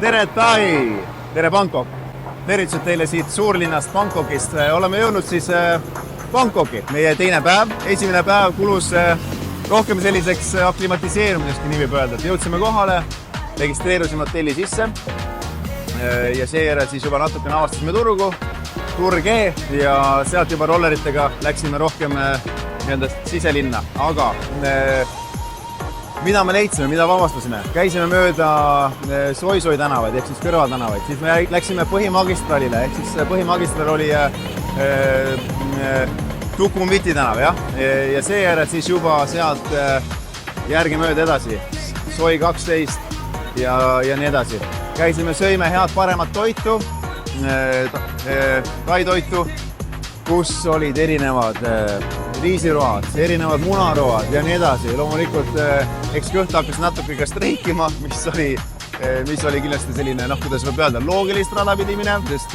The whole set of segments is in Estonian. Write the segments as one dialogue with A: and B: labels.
A: tere Tai! Tere Bangkok! Tervitused teile siit suurlinnast Bangkokist. Oleme jõudnud siis Bangkoki. Meie teine päev. Esimene päev kulus rohkem selliseks aklimatiseerumiseks, nii võib öelda. Jõudsime kohale, registreerusime hotelli sisse ja seejärel siis juba natukene avastasime turge ja sealt juba rolleritega läksime rohkem siselinna. Aga mida me leidsime, mida avastasime? Käisime mööda Soi tänavaid, ehk siis kõrvaltänavaid. Siis me läksime põhimagistraalile, ehk siis põhimagistraal oli Sukhumviti tänav, jah? Ja seejärel siis juba sealt järgi mööda edasi. Soi 12 ja nii edasi. Käisime, sõime head paremat toitu, Tai toitu, kus olid erinevad riisiroad, erinevad munaroad ja nii edasi. Loomulikult eks kõht hakkas natuke ka streikima, mis oli kindlasti selline, kuidas võib öelda, loogilist rada pidi minev, sest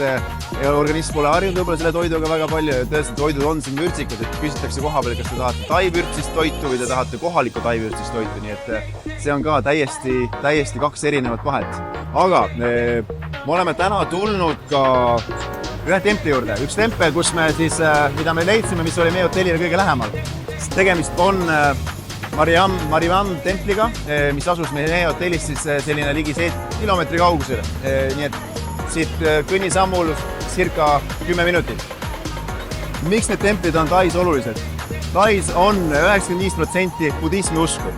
A: organism pole harjunud võib-olla selle toiduga väga palju ja tõesti toidud on siin vürtsikud, et küsitakse koha peal, kas te tahate tai-vürtsist toitu või te tahate kohalikku tai-vürtsist toitu, nii et see on ka täiesti kaks erinevat vahet. Aga me oleme täna tulnud ka ühe templi juurde. Üks tempel, kus me siis, mida me leidsime, mis oli meie hotellile kõige lähemal. Tegemist on Marivam templiga, mis asus meie hotellist siis selline ligi 7 kilomeetri kaugusel. Nii et siit kõnnisammul circa 10 minutit. Miks need templid on Tais olulised? Tais on 95% budismi usku.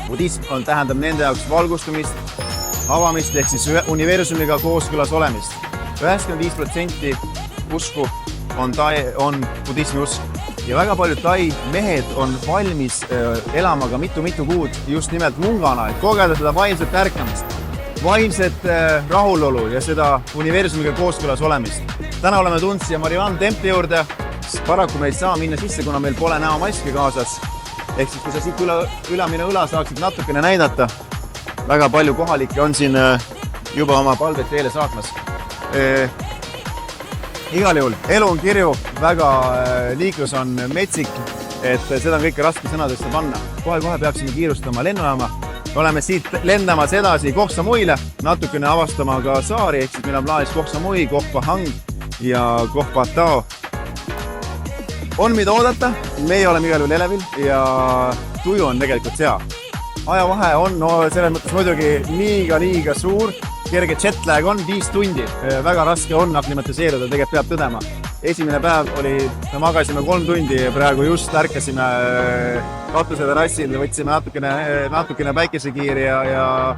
A: Budism tähendab nende jaoks valgustumist, avamist ehk siis universumiga kooskõlas olemist. 95% usku on budismi usk. Ja väga paljud Tai mehed on valmis elama ka mitu kuud just nimelt mungana, et kogeda seda vaimset ärkamist, vaimset rahulolu ja seda universumiga kooskõlas olemist. Täna oleme tulnud siia Marivam templi juurde. Paraku me ei saa minna sisse, kuna meil pole näomaski kaasas. Ehk siis, kui sa siit ülamine õla saaksid natukene näidata, väga palju kohalikke on siin juba oma palved teile saatmas. Igal juhul, elu on kirju, väga liiklus on metsik, et seda on kõike raske sõnadesse panna. Kohe peaksime kiirustama lennujaama. Oleme siit lendamas edasi Koh Samuile, natukene avastama ka saari, ehk siis meil on plaanis Koh Samui, Koh Pahang ja Koh Phattao. On mida oodata, meie oleme igal juhul elevil ja tuju on tegelikult hea. Ajavahe on selles mõttes muidugi liiga suur. Kerge jetlag on 5 tundi. Väga raske on aklimatiseeruda, tegelikult peab tõdema. Esimene päev oli, me magasime 3 tundi ja praegu just ärkasime katuse terrassil, võtsime natukene päikesekiiri ja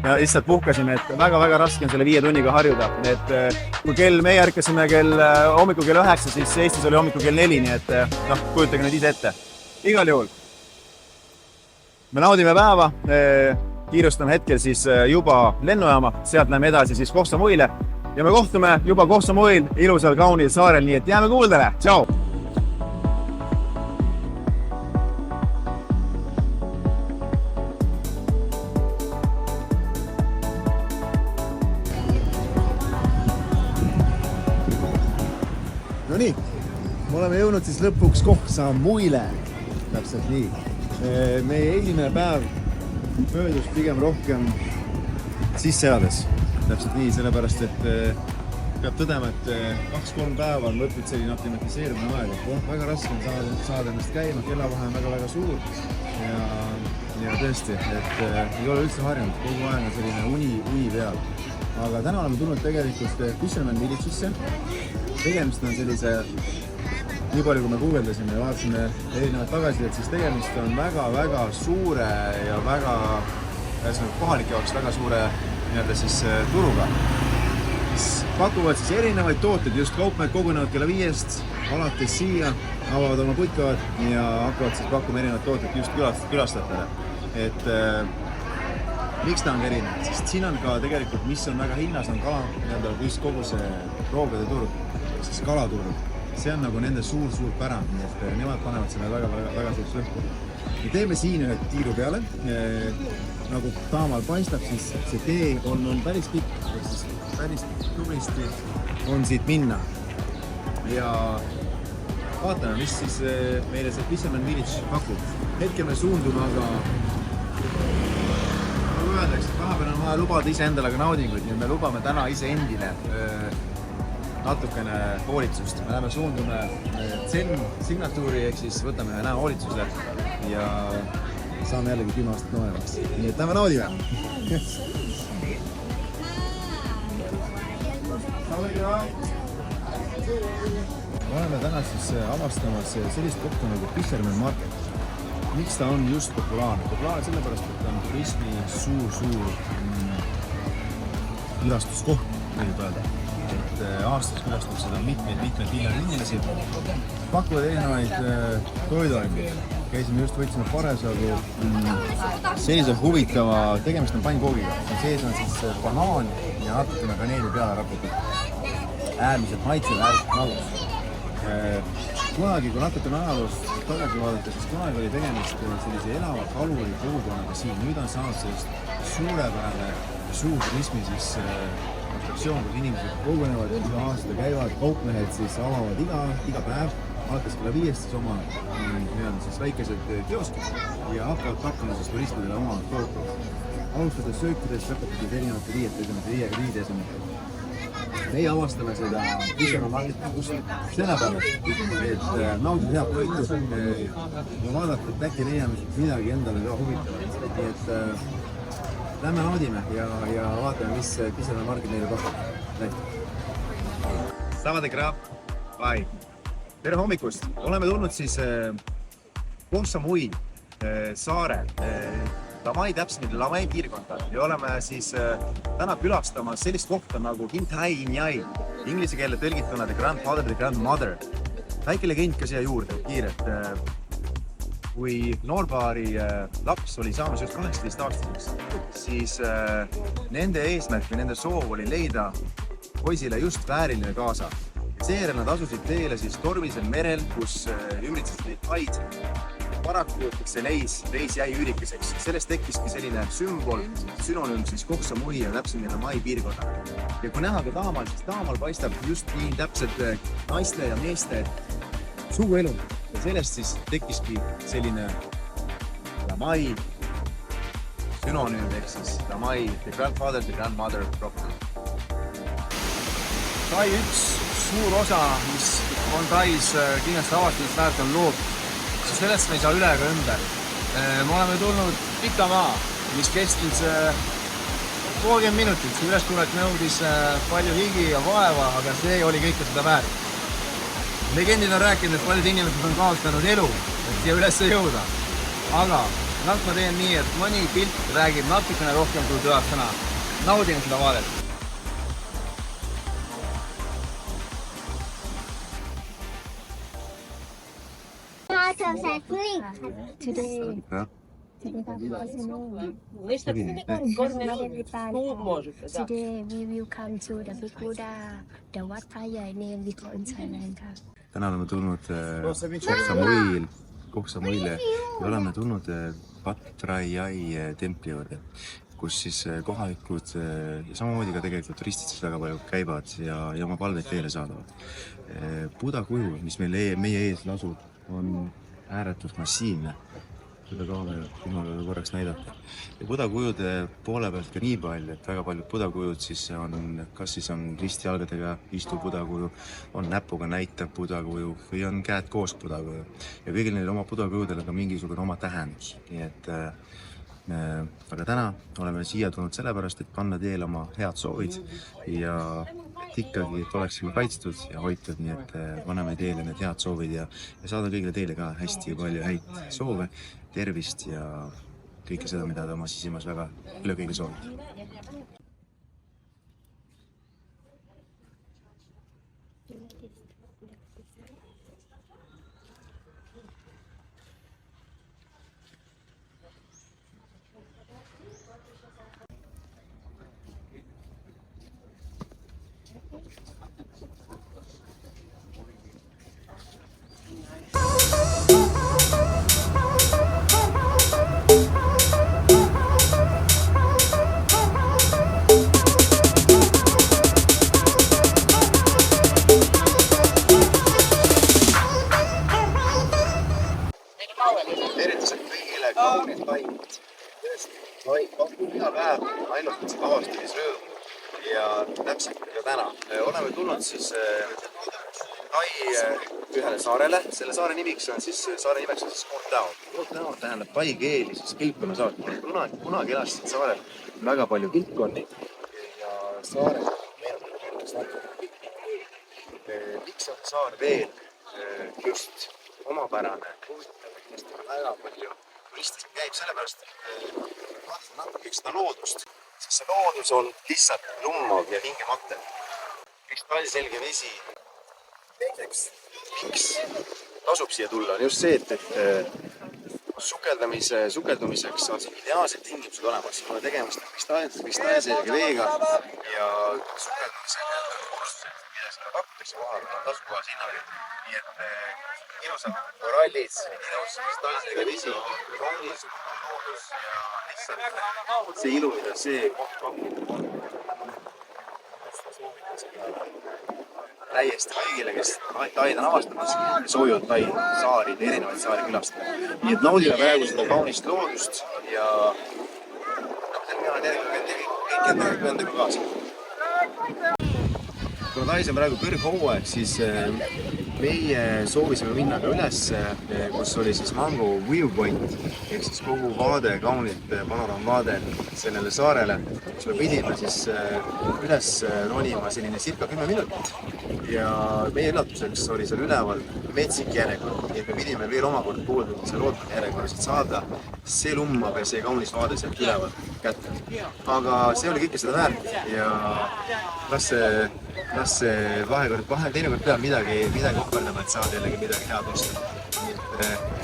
A: lihtsalt puhkasime, et väga raske on selle 5 tunniga harjuda. Et kui meie ärkasime hommikul kell 9, siis Eestis oli hommikul kell 4, nii et kujutage nüüd ise ette. Igal juhul. Me naudime päeva. Kiirustame hetkel siis juba lennujaama, sealt läheme edasi siis Koh Samuile ja me kohtume juba Koh Samuil ilusal kaunil saarel, nii et jääme kuuldele. Tšau! No nii, me oleme jõudnud siis lõpuks Koh Samuile. Täpselt nii. Meie esimene päev möödus pigem rohkem sisseelades. Täpselt nii, sellepärast, et peab tõdema, et 2-3 päeva on võtnud selline aklimatiseerumine aega. Väga raske on saada ennast käima, kellavahe on väga suur ja tõesti, et ei ole üldse harjunud, kogu aeg on selline uni peal. Aga täna oleme tulnud tegelikult Fisherman Village'isse. Tegemist on sellise, nii palju kui me guugeldasime ja vaatasime erinevad tagasidet, siis tegemist on väga suure ja väga kohalike jaoks väga suure turuga. Pakuvad siis erinevaid tooteid, just kaupmehed kogunevad kella 5 alates siia, avavad oma putkavad ja hakkavad siis pakkuma erinevaid tooteid just külastajatele. Et miks ta on erinev? Sest siin on ka tegelikult, mis on väga hinnas, on kala, just kogu see roogade turg, siis kalaturg. See on nagu nende suur pärand, nii et nemad panevad selle väga suurt lõhku. Me teeme siin ühe tiiru peale. Nagu taamal paistab, siis see tee on päris pikk, siis päris tublisti on siit minna. Ja vaatame, mis siis meile see Fisherman Village pakub. Hetkel me suundume aga öeldakse, et vahepeal on vaja lubada iseendale ka naudinguid, nii et me lubame täna iseendile natukene hoolitsust. Me läheme suundume Zen signatuuri ehk siis võtame ühe näohoolitsuse ja saame jällegi 10 aastat nooremaks. Nii et lähme naudime! Oleme täna siis avastamas sellist kohta nagu Fisherman Market. Miks ta on just populaarne? Populaarne sellepärast, et ta on turismi suur külastuskoht, võib öelda. Et aastas külastab seda mitmeid miljoneid inimesi. Pakuvad erinevaid toiduaineid. Käisime just, võtsime Paresagu sellise huvitava, tegemist on pannkoogiga. Sees on siis banaan ja natukene kaneeli peale raputud. Äärmiselt maitsev, äärmiselt magus. Kunagi, kui natukene ajaloost tagasi vaadata, siis kunagi oli tegemist sellise elava kaluri kogukonnaga siin. Nüüd on saanud sellist suurepärane suur turismi attraktsioon, kus inimesed kogunevad, iga aasta käivad, kaupmehed siis avavad iga päev, alates kella 5 siis oma väikesed kioskid ja hakkavad pakkuma siis turistidele oma tooteid. Alustades söökidest, lõpetades erinevate riideesemete. Meie avastame seda Fisherman Marketit just sellepärast, et naudida head toitu ja vaadata, et äkki leiame midagi endale ka huvitavat. Nii et lähme naudime ja vaatame, mis Fisherman Market meile pakub. Savade krab, bye! Tere hommikust! Oleme tulnud siis Koh Samui saare Lamai täpsemalt Lamai piirkonda ja oleme siis täna külastamas sellist kohta nagu Kintai Inyai, inglise keele tõlgituna The Grandfather, The Grandmother. Väike legend ka siia juurde, kiirelt. Kui noorpaari laps oli saamas just 18 aastaseks, siis nende eesmärk või nende soov oli leida poisile just vääriline kaasa. Seejärel nad asusid teele siis tormisel merel, kus ümbritsesid neid haid. Paraku see reis jäi üürikeseks. Sellest tekkiski selline sümbol, sünonüüm siis Koh Samui ja täpsemalt Lamai piirkonna. Ja kui näha ka taamal, siis taamal paistab just nii täpselt naiste ja meeste suguelu. Ja sellest siis tekkiski selline Lamai sünonüüm ehk siis Lamai The Grandfather, The Grandmother property. Tai üks suur osa, mis on Tais kindlasti avastamisest väärt on lood. Sellest me ei saa üle ega ümber. Me oleme tulnud pika maa, mis kestis 30 minutit. See ülestulek nõudis palju higi ja vaeva, aga see oli kõike seda väärt. Legendid on rääkinud, et paljud inimesed on kaotanud elu, et siia üles jõuda. Aga ma teen nii, et mõni pilt räägib natukene rohkem kui 1000 sõna. Naudin seda vaadet.
B: Today we will come to the Big Buddha, the Wat Phra Yai name we call in Thailand.
A: Täna oleme tulnud Koh Samuile ja oleme tulnud Wat Phra Yai templi juurde, kus siis kohalikud ja samamoodi ka tegelikult turistid siis väga palju käivad ja oma palveid teele saadavad. Buddha kuju, mis meie ees lasub, on ääretult massiivne. Seda kaamera korraks näidata. Ja Buddha kujude poole pealt ka nii palju, et väga paljud Buddha kujud siis on, kas siis on ristijalgadega istuv Buddha kuju, on näpuga näitav Buddha kuju või on käed koos Buddha kuju. Ja kõigil neil oma Buddha kujudel on ka mingisugune oma tähendus. Nii et aga täna oleme siia tulnud sellepärast, et panna teele oma head soovid ja ikkagi, et oleksime kaitstud ja hoitud, nii et paneme teele need head soovid ja saada kõigile teile ka hästi palju häid soove, tervist ja kõike seda, mida te oma sisimas väga üle kõige soovid. Tervitused kõigile kaunid taimid. Tai pakub iga päev ainult avastamisrõõmu ja täpselt ka täna. Oleme tulnud siis Tai ühele saarele. Selle saare nimeks on siis Kohtao. Kohtao tähendab tai keeli siis kilpkonna saart. Kunagi elas siin saarel väga palju kilpkonni ja saare miks on saar veel just omapärane, väga palju turistid käib sellepärast, vaadates natuke seda loodust, siis see loodus on lihtsalt lummav ja hingematev. Kristallselge vesi. Teiseks, miks tasub siia tulla, on just see, et sukeldumiseks on siin ideaalsed tingimused olemas. Kuna tegemist on kristallselge veega ja sukeldumisega kursused, mida seda pakutakse kohal, on tasukohas hinnaga. Nii et ilusad korallid, ilus kristallselge vesi, kaunis loodus ja lihtsalt see ilu, mida see koht pakub, on täiesti kõigile, kes Taid on avastamas ja soovivad Tai saari, erinevaid saari külastada. Nii et naudime praegu seda kaunist loodust ja kõik endaga kaasa. Kuna Tais on praegu kõrghooaeg, siis meie soovisime minna ka üles, kus oli siis Mango Viewpoint, ehk siis kogu vaade, kaunit panoraamvaade sellele saarele, kus me pidime siis üles ronima selline circa 10 minutit. Ja meie üllatuseks oli seal üleval metsik järjekord, nii et me pidime veel omakord poolduda seal ootama järjekorrasid saada see lummav ja see kaunis vaade sealt üleval kätte. Aga see oli kõike seda väärt ja las see teinekord peab midagi ohverdama, et saada jällegi midagi head osta.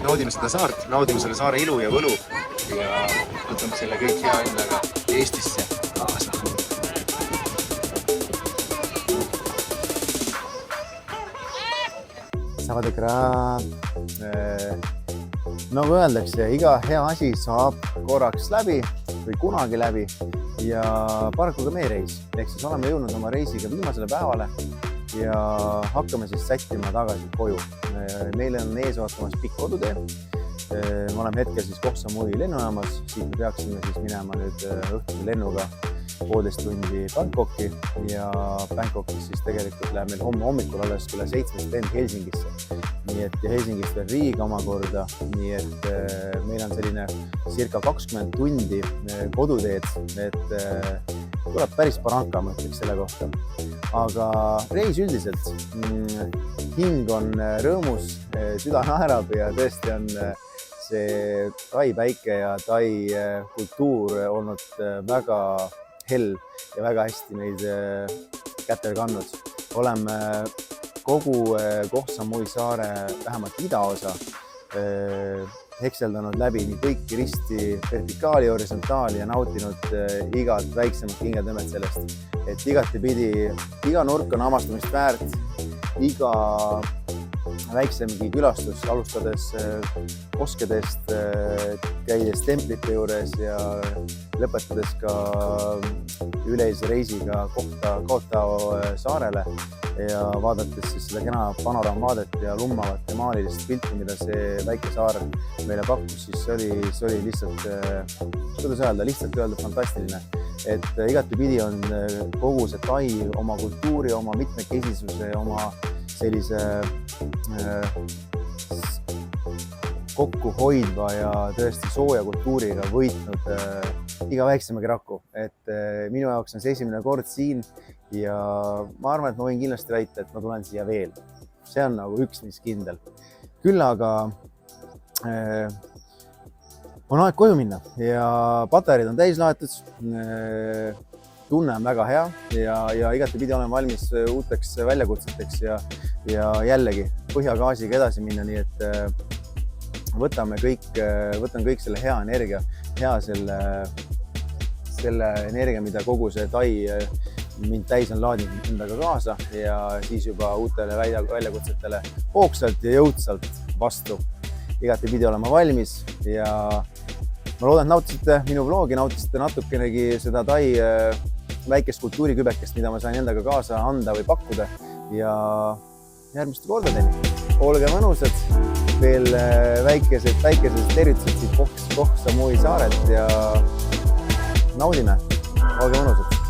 A: Naudime seda saart, naudime selle saare ilu ja võlu ja võtame selle kõik hea endaga Eestisse kaasa. Nagu öeldakse, iga hea asi saab korraks läbi või kunagi läbi ja paraku ka meie reis. Ehk siis oleme jõudnud oma reisiga viimasele päevale ja hakkame siis sättima tagasi koju. Meil on ees ootamas pikk kodutee. Me oleme hetkel siis Koh Samui lennujaamas. Siit me peaksime siis minema nüüd õhtuse lennuga 1,5 tundi Bangkoki ja Bangkokis siis tegelikult läheb meil homme hommikul alles kella 7 lend Helsingisse. Nii et Helsingist veel Riiga omakorda, nii et meil on selline circa 20 tundi koduteed, et tuleb päris paranka, ma ütleks selle kohta. Aga reis üldiselt, hing on rõõmus, süda naerab ja tõesti on see Tai päike ja Tai kultuur olnud väga hell ja väga hästi meid kätele kandnud. Oleme kogu Koh Samui saare vähemalt idaosa hekseldanud läbi nii kõiki risti, vertikaali, horisontaali ja nautinud igat väiksemat hingetõmmet sellest. Et igatepidi, iga nurk on avastamist väärt, iga väiksemgi külastus, alustades koskedest, käides templite juures ja lõpetades ka üleise reisiga Kohtao saarele ja vaadates siis seda kena panoraamvaadet ja lummavat ja maalilist pilti, mida see väike saar meile pakkus, siis see oli lihtsalt, kuidas öelda, lihtsalt öelda fantastiline. Et igatepidi on kogu see Tai oma kultuuri, oma mitmekesisuse, oma sellise kokku hoidva ja tõesti sooja kultuuriga võitnud iga väiksemagi raku. Et minu jaoks on see esimene kord siin ja ma arvan, et ma võin kindlasti väita, et ma tulen siia veel. See on nagu üks mis kindel. Küll aga on aeg koju minna ja patareid on täis laetud. Tunne on väga hea ja igatepidi olen valmis uuteks väljakutseteks ja jällegi põhjagaasiga edasi minna, nii et võtan kõik selle hea energia, selle energia, mida kogu see Tai mind täis on laadinud endaga kaasa ja siis juba uutele väljakutsetele hoogsalt ja jõudsalt vastu. Igatepidi olema valmis ja ma loodan, et nautisite minu vlogi, nautisite natukenegi seda Tai väikest kultuurikübekest, mida ma sain endaga kaasa anda või pakkuda ja järgmiste kordadeni. Olge mõnusad, veel väikesed tervitused siit Koh Samui saarelt ja naudime, olge mõnusad.